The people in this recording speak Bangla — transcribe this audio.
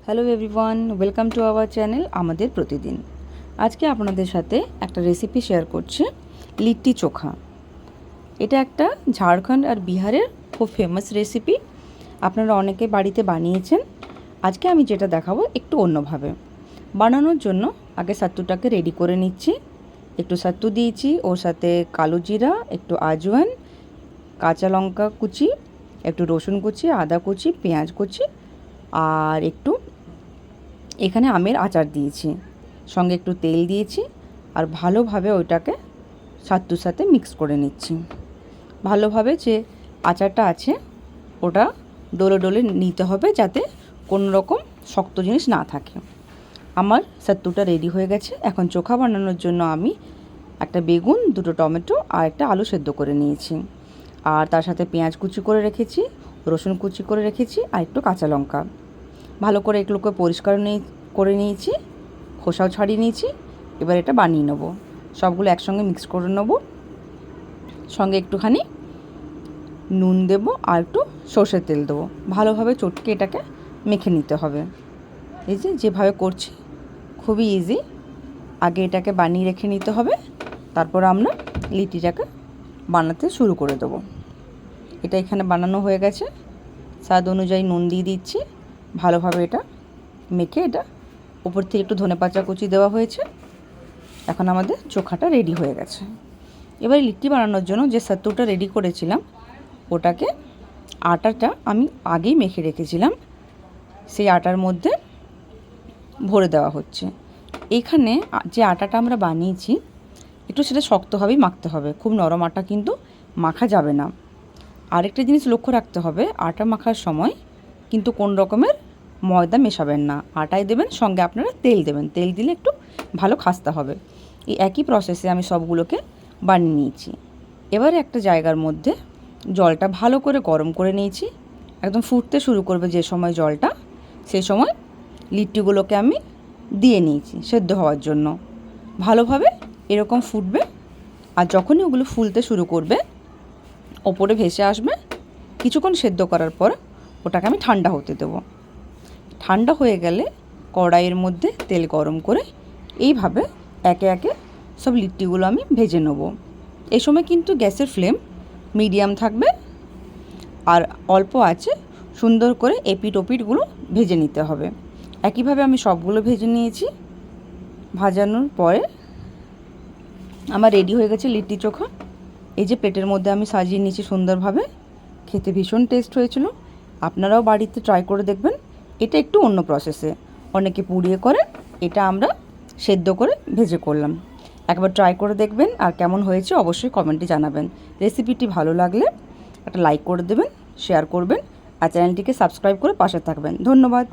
Hello everyone, welcome to our channel আমাদের প্রতিদিন। আজকে আপনাদের সাথে একটা রেসিপি শেয়ার করছি, লিট্টি চোখা। এটা একটা ঝাড়খণ্ড আর বিহারের খুব ফেমাস রেসিপি। আপনারা অনেকে বাড়িতে বানিয়েছেন। আজকে আমি যেটা দেখাবো একটু অন্যভাবে। বানানোর জন্য আগে সাত্তুটাকে রেডি করে নিচ্ছি। একটু সাত্তু দিয়েছি, ওর সাথে কালো জিরা, একটু আজওয়ান, কাঁচা লঙ্কা কুচি, একটু রসুন কুচি, আদা কুচি, পেঁয়াজ কুচি, আর একটু এখানে আমের আচার দিয়েছি, সঙ্গে একটু তেল দিয়েছি। আর ভালোভাবে ওইটাকে সাত্তুর সাথে মিক্স করে নিচ্ছি। ভালোভাবে যে আচারটা আছে ওটা ডলে ডলে নিতে হবে, যাতে কোনো রকম শক্ত জিনিস না থাকে। আমার সাত্তুটা রেডি হয়ে গেছে। এখন চোখা বানানোর জন্য আমি একটা বেগুন, দুটো টমেটো আর একটা আলু সেদ্ধ করে নিয়েছি। আর তার সাথে পেঁয়াজ কুচি করে রেখেছি, রসুন কুচি করে রেখেছি, আর একটু কাঁচা লঙ্কা। ভালো করে এগুলোকে পরিষ্কার করে নিয়েছি, খোসাও ছাড়িয়ে নিয়েছি। এবার এটা বানিয়ে নেব। সবগুলো একসঙ্গে মিক্স করে নেব। সঙ্গে একটুখানি নুন দেবো আর একটু সর্ষের তেল দেবো। ভালোভাবে চটকে এটাকে মেখে নিতে হবে। এই যেভাবে করছি খুবই ইজি। আগে এটাকে বানিয়ে রেখে নিতে হবে, তারপর আমরা লিটিটাকে বানাতে শুরু করে দেবো। এটা এখানে বানানো হয়ে গেছে। স্বাদ অনুযায়ী নুন দিয়ে দিচ্ছি। ভালোভাবে এটা মেখে এটা উপর থেকে একটু ধনেপাতা কুচি দেওয়া হয়েছে। এখন আমাদের চোখাটা রেডি হয়ে গেছে। এবার লিট্টি বানানোর জন্য যে সাত্তুটা রেডি করেছিলাম ওটাকে, আটাটা আমি আগেই মেখে রেখেছিলাম, সেই আটার মধ্যে ভরে দেওয়া হচ্ছে। এখানে যে আটাটা আমরা বানিয়েছি একটু সেটা শক্তভাবেই মাখতে হবে, খুব নরম আটা কিন্তু মাখা যাবে না। আরেকটা জিনিস লক্ষ্য রাখতে হবে, আটা মাখার সময় কিন্তু কোন রকমের ময়দা মেশাবেন না। আটাই দেবেন, সঙ্গে আপনারা তেল দেবেন। তেল দিলে একটু ভালো খাস্তা হবে। এই একই প্রসেসে আমি সবগুলোকে বানিয়ে নিয়েছি। এবারে একটা জায়গার মধ্যে জলটা ভালো করে গরম করে নিয়েছি। একদম ফুটতে শুরু করবে যে সময় জলটা, সেই সময় লিট্টিগুলোকে আমি দিয়ে নিয়েছি সেদ্ধ হওয়ার জন্য। ভালোভাবে এরকম ফুটবে, আর যখনই ওগুলো ফুলতে শুরু করবে, ওপরে ভেসে আসবে, কিছুক্ষণ সেদ্ধ করার পর ওটাকে আমি ঠান্ডা হতে দেবো। ঠান্ডা হয়ে গেলে কড়াইয়ের মধ্যে তেল গরম করে এইভাবে একে একে সব লিট্টিগুলো আমি ভেজে নেব। এই সময় কিন্তু গ্যাসের ফ্লেম মিডিয়াম থাকবে, আর অল্প আছে সুন্দর করে এপিট ওপিটগুলো ভেজে নিতে হবে। একইভাবে আমি সবগুলো ভেজে নিয়েছি। ভাজানোর পরে আমার রেডি হয়ে গেছে লিট্টি চোখা। এই যে প্লেটের মধ্যে আমি সাজিয়ে নিয়েছি সুন্দরভাবে। খেতে ভীষণ টেস্ট হয়েছিল। আপনারাও বাড়িতে ট্রাই করে দেখবেন। এটা একটু অন্য প্রসেসে, অনেকে পুড়িয়ে করে, এটা আমরা সেদ্ধ করে ভেজে করলাম। একবার ট্রাই করে দেখবেন, আর কেমন হয়েছে অবশ্যই কমেন্টে জানাবেন। রেসিপিটি ভালো লাগলে একটা লাইক করে দেবেন, শেয়ার করবেন, আর চ্যানেলটিকে সাবস্ক্রাইব করে পাশে থাকবেন। ধন্যবাদ।